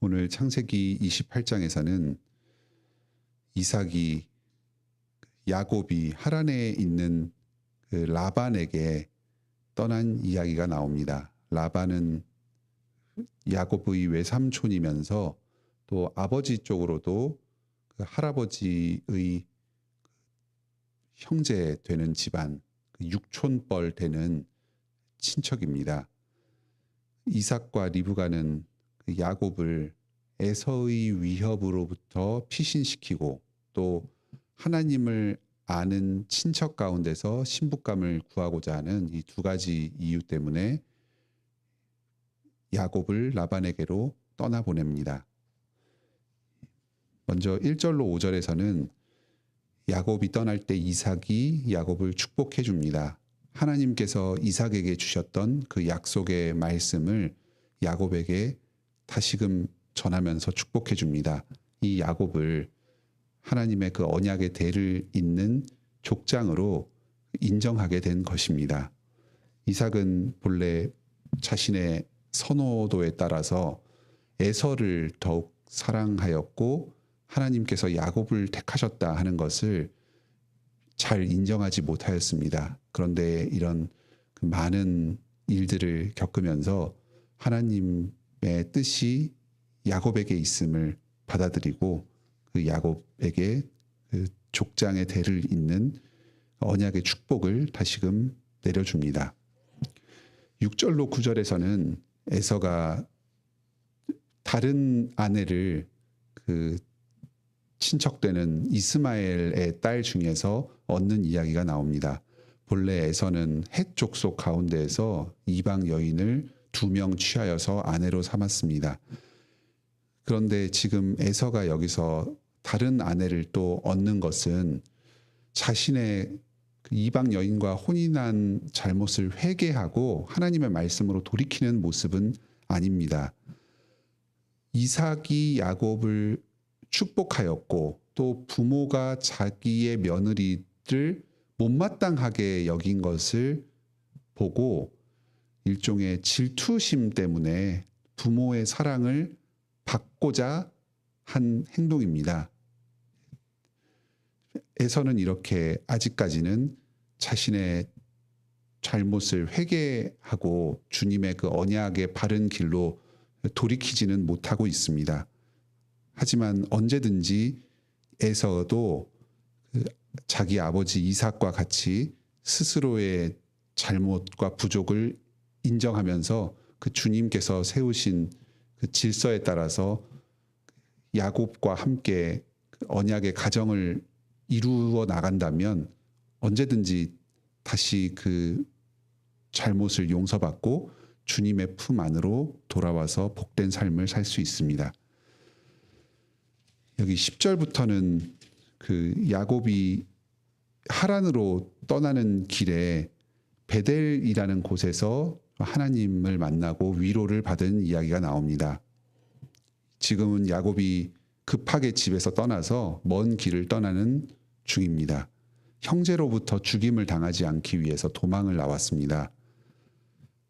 오늘 창세기 28장에서는 이삭이 야곱이 하란에 있는 그 라반에게 떠난 이야기가 나옵니다. 라반은 야곱의 외삼촌이면서 또 아버지 쪽으로도 그 할아버지의 형제 되는 집안, 육촌뻘 되는 친척입니다. 이삭과 리브가는 그 야곱을 에서의 위협으로부터 피신시키고 또 하나님을 아는 친척 가운데서 신부감을 구하고자 하는 이 두 가지 이유 때문에 야곱을 라반에게로 떠나보냅니다. 먼저 1절로 5절에서는 야곱이 떠날 때 이삭이 야곱을 축복해 줍니다. 하나님께서 이삭에게 주셨던 그 약속의 말씀을 야곱에게 다시금 전하면서 축복해 줍니다. 이 야곱을 하나님의 그 언약의 대를 잇는 족장으로 인정하게 된 것입니다. 이삭은 본래 자신의 선호도에 따라서 에서를 더욱 사랑하였고 하나님께서 야곱을 택하셨다 하는 것을 잘 인정하지 못하였습니다. 그런데 이런 많은 일들을 겪으면서 하나님의 뜻이 야곱에게 있음을 받아들이고 그 야곱에게 그 족장의 대를 잇는 언약의 축복을 다시금 내려줍니다. 6절로 9절에서는 에서가 다른 아내를 그 친척되는 이스마엘의 딸 중에서 얻는 이야기가 나옵니다. 본래 에서는 헷 족속 가운데에서 이방 여인을 2명 취하여서 아내로 삼았습니다. 그런데 지금 에서가 여기서 다른 아내를 또 얻는 것은 자신의 이방 여인과 혼인한 잘못을 회개하고 하나님의 말씀으로 돌이키는 모습은 아닙니다. 이삭이 야곱을 축복하였고 또 부모가 자기의 며느리를 못마땅하게 여긴 것을 보고 일종의 질투심 때문에 부모의 사랑을 받고자 한 행동입니다. 에서는 이렇게 아직까지는 자신의 잘못을 회개하고 주님의 그 언약의 바른 길로 돌이키지는 못하고 있습니다. 하지만 언제든지 에서도 자기 아버지 이삭과 같이 스스로의 잘못과 부족을 인정하면서 그 주님께서 세우신 그 질서에 따라서 야곱과 함께 언약의 가정을 이루어 나간다면 언제든지 다시 그 잘못을 용서받고 주님의 품 안으로 돌아와서 복된 삶을 살 수 있습니다. 여기 10절부터는 그 야곱이 하란으로 떠나는 길에 베델이라는 곳에서 하나님을 만나고 위로를 받은 이야기가 나옵니다. 지금은 야곱이 급하게 집에서 떠나서 먼 길을 떠나는 중입니다. 형제로부터 죽임을 당하지 않기 위해서 도망을 나왔습니다.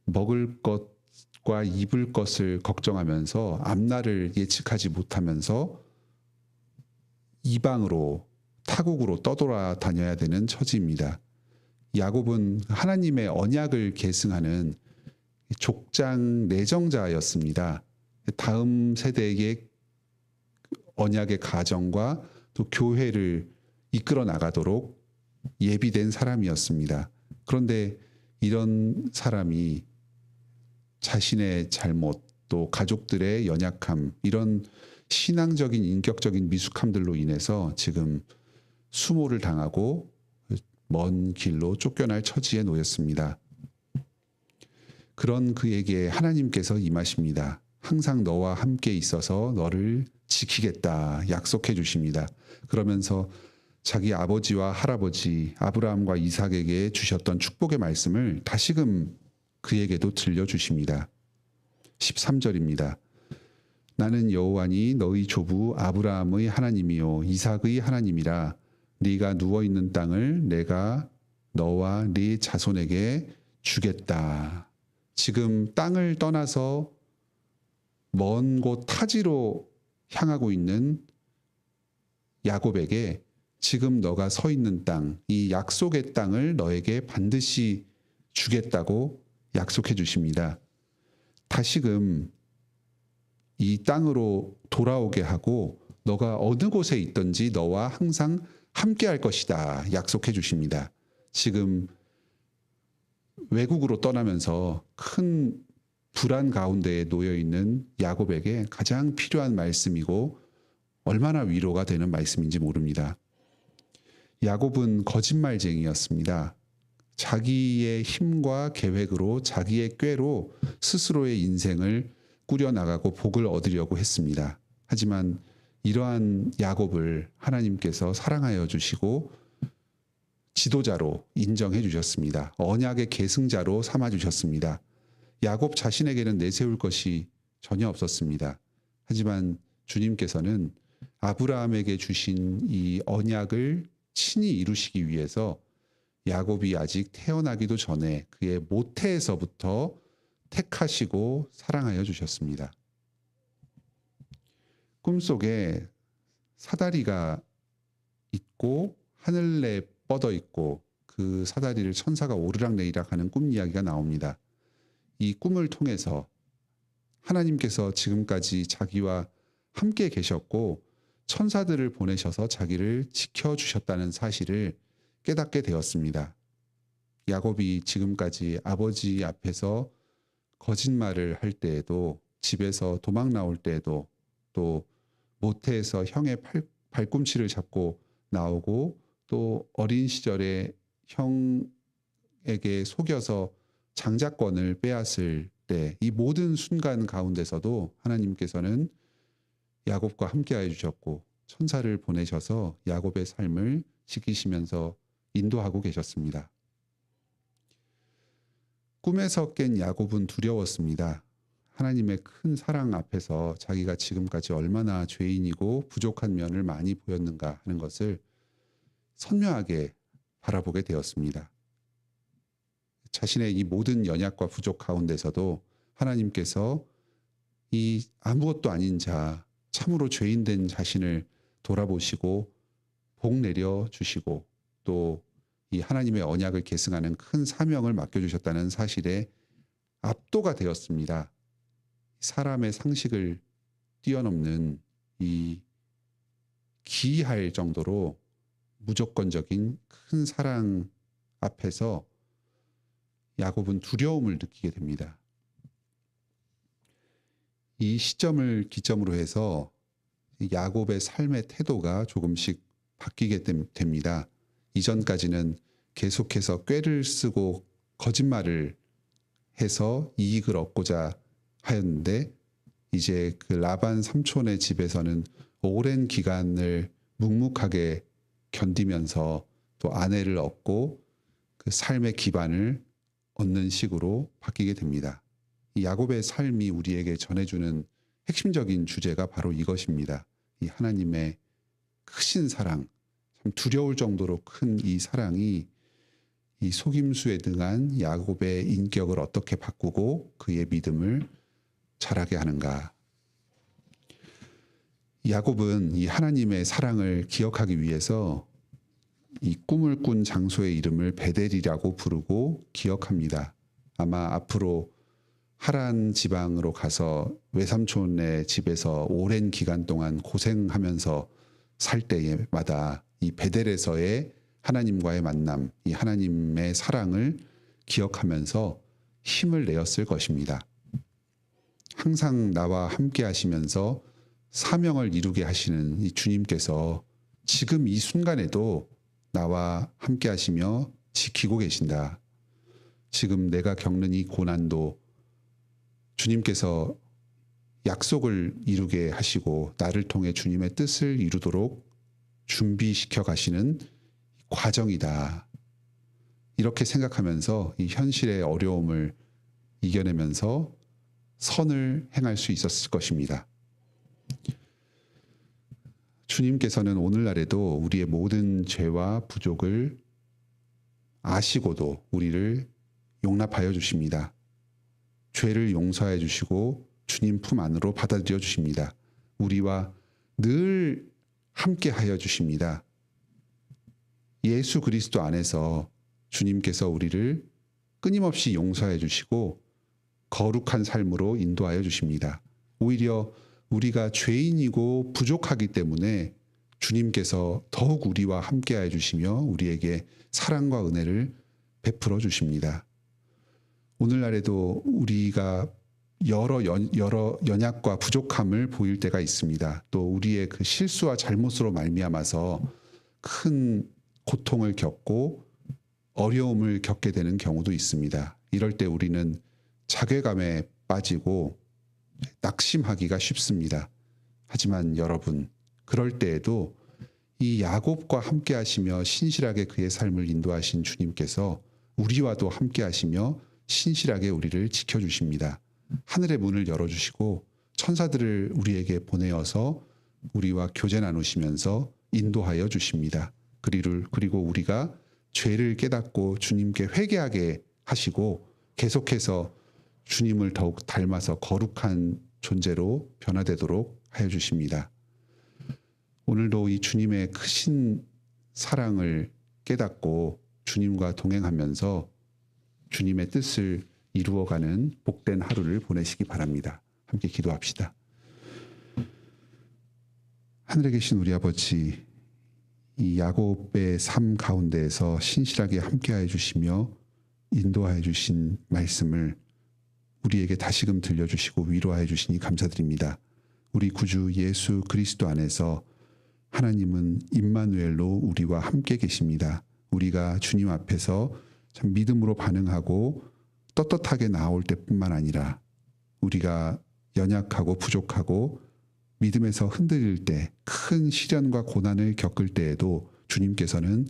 먹을 것과 입을 것을 걱정하면서 앞날을 예측하지 못하면서 이방으로 타국으로 떠돌아 다녀야 되는 처지입니다. 야곱은 하나님의 언약을 계승하는 족장 내정자였습니다. 다음 세대에게 언약의 가정과 또 교회를 이끌어 나가도록 예비된 사람이었습니다. 그런데 이런 사람이 자신의 잘못 또 가족들의 연약함 이런 신앙적인 인격적인 미숙함들로 인해서 지금 수모를 당하고 먼 길로 쫓겨날 처지에 놓였습니다. 그런 그에게 하나님께서 임하십니다. 항상 너와 함께 있어서 너를 지키겠다 약속해 주십니다. 그러면서 자기 아버지와 할아버지 아브라함과 이삭에게 주셨던 축복의 말씀을 다시금 그에게도 들려주십니다. 13절입니다. 나는 여호와니 너희 조부 아브라함의 하나님이요 이삭의 하나님이라. 네가 누워있는 땅을 내가 너와 네 자손에게 주겠다. 지금 땅을 떠나서 먼 곳 타지로 향하고 있는 야곱에게 지금 너가 서 있는 땅, 이 약속의 땅을 너에게 반드시 주겠다고 약속해 주십니다. 다시금 이 땅으로 돌아오게 하고 너가 어느 곳에 있든지 너와 항상 함께 할 것이다 약속해 주십니다. 지금 외국으로 떠나면서 큰 불안 가운데에 놓여 있는 야곱에게 가장 필요한 말씀이고 얼마나 위로가 되는 말씀인지 모릅니다. 야곱은 거짓말쟁이였습니다. 자기의 힘과 계획으로 자기의 꾀로 스스로의 인생을 꾸려나가고 복을 얻으려고 했습니다. 하지만 이러한 야곱을 하나님께서 사랑하여 주시고 지도자로 인정해 주셨습니다. 언약의 계승자로 삼아 주셨습니다. 야곱 자신에게는 내세울 것이 전혀 없었습니다. 하지만 주님께서는 아브라함에게 주신 이 언약을 친히 이루시기 위해서 야곱이 아직 태어나기도 전에 그의 모태에서부터 택하시고 사랑하여 주셨습니다. 꿈속에 사다리가 있고 하늘에 뻗어 있고 그 사다리를 천사가 오르락내리락 하는 꿈 이야기가 나옵니다. 이 꿈을 통해서 하나님께서 지금까지 자기와 함께 계셨고 천사들을 보내셔서 자기를 지켜주셨다는 사실을 깨닫게 되었습니다. 야곱이 지금까지 아버지 앞에서 거짓말을 할 때에도 집에서 도망 나올 때에도 또 모태에서 형의 발꿈치를 잡고 나오고 또 어린 시절에 형에게 속여서 장자권을 빼앗을 때 이 모든 순간 가운데서도 하나님께서는 야곱과 함께하여 주셨고 천사를 보내셔서 야곱의 삶을 지키시면서 인도하고 계셨습니다. 꿈에서 깬 야곱은 두려웠습니다. 하나님의 큰 사랑 앞에서 자기가 지금까지 얼마나 죄인이고 부족한 면을 많이 보였는가 하는 것을 선명하게 바라보게 되었습니다. 자신의 이 모든 연약과 부족 가운데서도 하나님께서 이 아무것도 아닌 자, 참으로 죄인된 자신을 돌아보시고 복 내려 주시고 또 이 하나님의 언약을 계승하는 큰 사명을 맡겨주셨다는 사실에 압도가 되었습니다. 사람의 상식을 뛰어넘는 이 기이할 정도로 무조건적인 큰 사랑 앞에서 야곱은 두려움을 느끼게 됩니다. 이 시점을 기점으로 해서 야곱의 삶의 태도가 조금씩 바뀌게 됩니다. 이전까지는 계속해서 꾀를 쓰고 거짓말을 해서 이익을 얻고자 하였는데 이제 그 라반 삼촌의 집에서는 오랜 기간을 묵묵하게 견디면서 또 아내를 얻고 그 삶의 기반을 얻는 식으로 바뀌게 됩니다. 이 야곱의 삶이 우리에게 전해주는 핵심적인 주제가 바로 이것입니다. 이 하나님의 크신 사랑, 참 두려울 정도로 큰 이 사랑이 이 속임수에 등한 야곱의 인격을 어떻게 바꾸고 그의 믿음을 자라게 하는가. 야곱은 이 하나님의 사랑을 기억하기 위해서 이 꿈을 꾼 장소의 이름을 베델이라고 부르고 기억합니다. 아마 앞으로 하란 지방으로 가서 외삼촌의 집에서 오랜 기간 동안 고생하면서 살 때마다 이 베델에서의 하나님과의 만남, 이 하나님의 사랑을 기억하면서 힘을 내었을 것입니다. 항상 나와 함께 하시면서 사명을 이루게 하시는 이 주님께서 지금 이 순간에도 나와 함께 하시며 지키고 계신다. 지금 내가 겪는 이 고난도 주님께서 약속을 이루게 하시고 나를 통해 주님의 뜻을 이루도록 준비시켜 가시는 과정이다. 이렇게 생각하면서 이 현실의 어려움을 이겨내면서 선을 행할 수 있었을 것입니다. 주님께서는 오늘날에도 우리의 모든 죄와 부족을 아시고도 우리를 용납하여 주십니다. 죄를 용서해 주시고 주님 품 안으로 받아들여 주십니다. 우리와 늘 함께 하여 주십니다. 예수 그리스도 안에서 주님께서 우리를 끊임없이 용서해 주시고 거룩한 삶으로 인도하여 주십니다. 오히려 우리가 죄인이고 부족하기 때문에 주님께서 더욱 우리와 함께하여 주시며 우리에게 사랑과 은혜를 베풀어 주십니다. 오늘날에도 우리가 여러 연약과 부족함을 보일 때가 있습니다. 또 우리의 그 실수와 잘못으로 말미암아서 큰 고통을 겪고 어려움을 겪게 되는 경우도 있습니다. 이럴 때 우리는 자괴감에 빠지고 낙심하기가 쉽습니다. 하지만 여러분, 그럴 때에도 이 야곱과 함께 하시며 신실하게 그의 삶을 인도하신 주님께서 우리와도 함께 하시며 신실하게 우리를 지켜주십니다. 하늘의 문을 열어주시고 천사들을 우리에게 보내어서 우리와 교제 나누시면서 인도하여 주십니다. 그리고 우리가 죄를 깨닫고 주님께 회개하게 하시고 계속해서 주님을 더욱 닮아서 거룩한 존재로 변화되도록 하여 주십니다. 오늘도 이 주님의 크신 사랑을 깨닫고 주님과 동행하면서 주님의 뜻을 이루어가는 복된 하루를 보내시기 바랍니다. 함께 기도합시다. 하늘에 계신 우리 아버지, 이 야곱의 삶 가운데에서 신실하게 함께하여 주시며 인도하여 주신 말씀을 우리에게 다시금 들려주시고 위로하여 주시니 감사드립니다. 우리 구주 예수 그리스도 안에서 하나님은 임마누엘로 우리와 함께 계십니다. 우리가 주님 앞에서 참 믿음으로 반응하고 떳떳하게 나올 때뿐만 아니라 우리가 연약하고 부족하고 믿음에서 흔들릴 때, 큰 시련과 고난을 겪을 때에도 주님께서는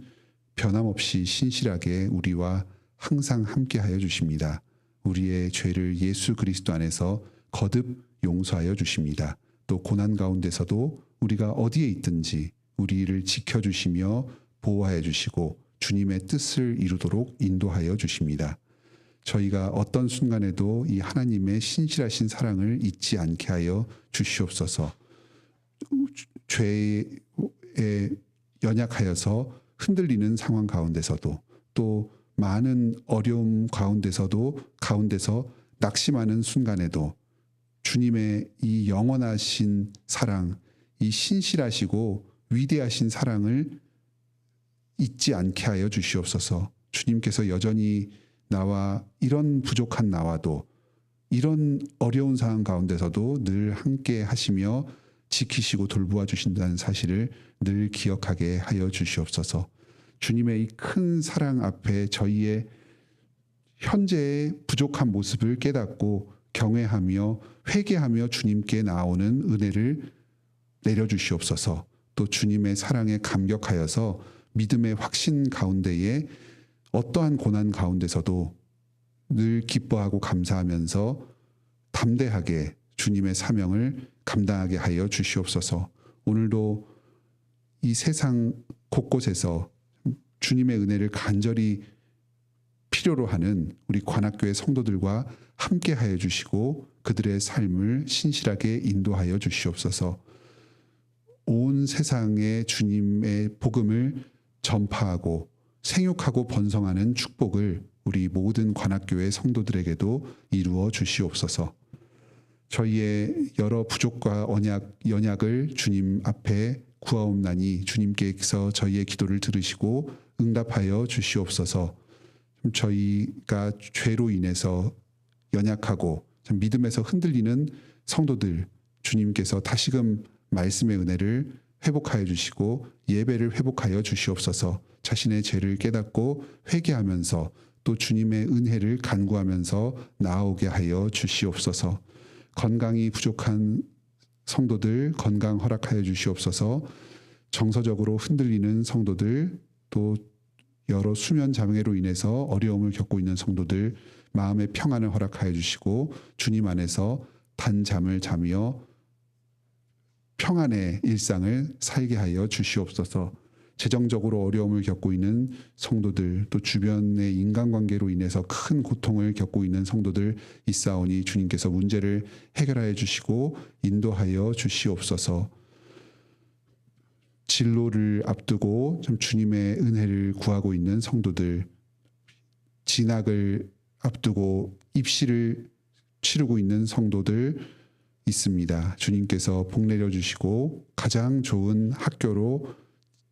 변함없이 신실하게 우리와 항상 함께하여 주십니다. 우리의 죄를 예수 그리스도 안에서 거듭 용서하여 주십니다. 또 고난 가운데서도 우리가 어디에 있든지 우리를 지켜주시며 보호하여 주시고 주님의 뜻을 이루도록 인도하여 주십니다. 저희가 어떤 순간에도 이 하나님의 신실하신 사랑을 잊지 않게 하여 주시옵소서. 죄에 연약하여서 흔들리는 상황 가운데서도 또 많은 어려움 가운데서 낙심하는 순간에도 주님의 이 영원하신 사랑, 이 신실하시고 위대하신 사랑을 잊지 않게 하여 주시옵소서. 주님께서 여전히 나와 이런 부족한 나와도 이런 어려운 상황 가운데서도 늘 함께 하시며 지키시고 돌보아 주신다는 사실을 늘 기억하게 하여 주시옵소서. 주님의 이 큰 사랑 앞에 저희의 현재의 부족한 모습을 깨닫고 경외하며 회개하며 주님께 나오는 은혜를 내려주시옵소서. 또 주님의 사랑에 감격하여서 믿음의 확신 가운데에 어떠한 고난 가운데서도 늘 기뻐하고 감사하면서 담대하게 주님의 사명을 감당하게 하여 주시옵소서. 오늘도 이 세상 곳곳에서 주님의 은혜를 간절히 필요로 하는 우리 관악교회 성도들과 함께 하여 주시고 그들의 삶을 신실하게 인도하여 주시옵소서. 온 세상에 주님의 복음을 전파하고 생육하고 번성하는 축복을 우리 모든 관악교회 성도들에게도 이루어 주시옵소서. 저희의 여러 부족과 연약을 주님 앞에 구하옵나니 주님께서 저희의 기도를 들으시고 응답하여 주시옵소서. 저희가 죄로 인해서 연약하고 믿음에서 흔들리는 성도들, 주님께서 다시금 말씀의 은혜를 회복하여 주시고 예배를 회복하여 주시옵소서. 자신의 죄를 깨닫고 회개하면서 또 주님의 은혜를 간구하면서 나아오게 하여 주시옵소서. 건강이 부족한 성도들 건강 허락하여 주시옵소서. 정서적으로 흔들리는 성도들, 또 여러 수면 장애로 인해서 어려움을 겪고 있는 성도들 마음의 평안을 허락하여 주시고 주님 안에서 단잠을 자며 평안의 일상을 살게 하여 주시옵소서. 재정적으로 어려움을 겪고 있는 성도들, 또 주변의 인간관계로 인해서 큰 고통을 겪고 있는 성도들 있사오니 주님께서 문제를 해결하여 주시고 인도하여 주시옵소서. 진로를 앞두고 좀 주님의 은혜를 구하고 있는 성도들, 진학을 앞두고 입시를 치르고 있는 성도들 있습니다. 주님께서 복 내려 주시고 가장 좋은 학교로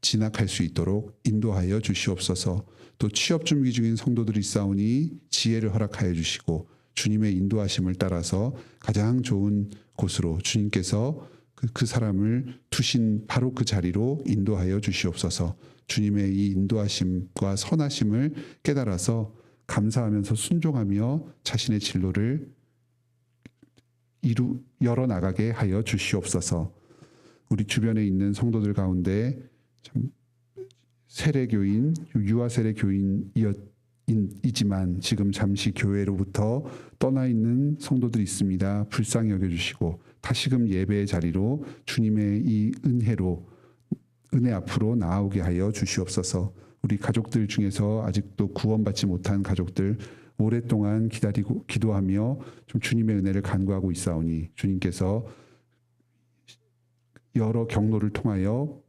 진학할 수 있도록 인도하여 주시옵소서. 또 취업 준비 중인 성도들이 있사오니 지혜를 허락하여 주시고 주님의 인도하심을 따라서 가장 좋은 곳으로 주님께서 그 사람을 두신 바로 그 자리로 인도하여 주시옵소서. 주님의 이 인도하심과 선하심을 깨달아서 감사하면서 순종하며 자신의 진로를 열어나가게 하여 주시옵소서. 우리 주변에 있는 성도들 가운데 참 세례교인, 유아세례 교인이지만 지금 잠시 교회로부터 떠나 있는 성도들이 있습니다. 불쌍히 여겨주시고 다시금 예배의 자리로 주님의 이 은혜 앞으로 나아오게 하여 주시옵소서. 우리 가족들 중에서 아직도 구원받지 못한 가족들 오랫동안 기다리고 기도하며 좀 주님의 은혜를 간구하고 있사오니 주님께서 여러 경로를 통하여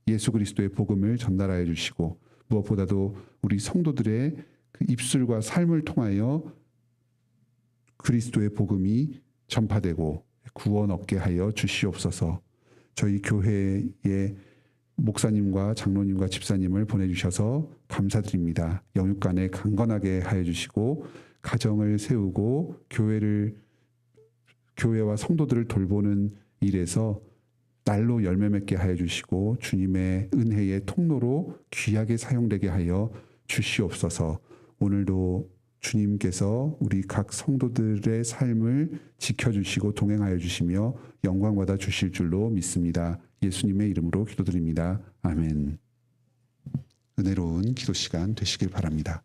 예수 그리스도의 복음을 전달하여 주시고 무엇보다도 우리 성도들의 그 입술과 삶을 통하여 그리스도의 복음이 전파되고 구원 얻게 하여 주시옵소서. 저희 교회의 목사님과 장로님과 집사님을 보내주셔서 감사드립니다. 영육간에 강건하게 하여 주시고 가정을 세우고 교회와 성도들을 돌보는 일에서 날로 열매 맺게 하여 주시고 주님의 은혜의 통로로 귀하게 사용되게 하여 주시옵소서. 오늘도 주님께서 우리 각 성도들의 삶을 지켜주시고 동행하여 주시며 영광받아 주실 줄로 믿습니다. 예수님의 이름으로 기도드립니다. 아멘. 은혜로운 기도 시간 되시길 바랍니다.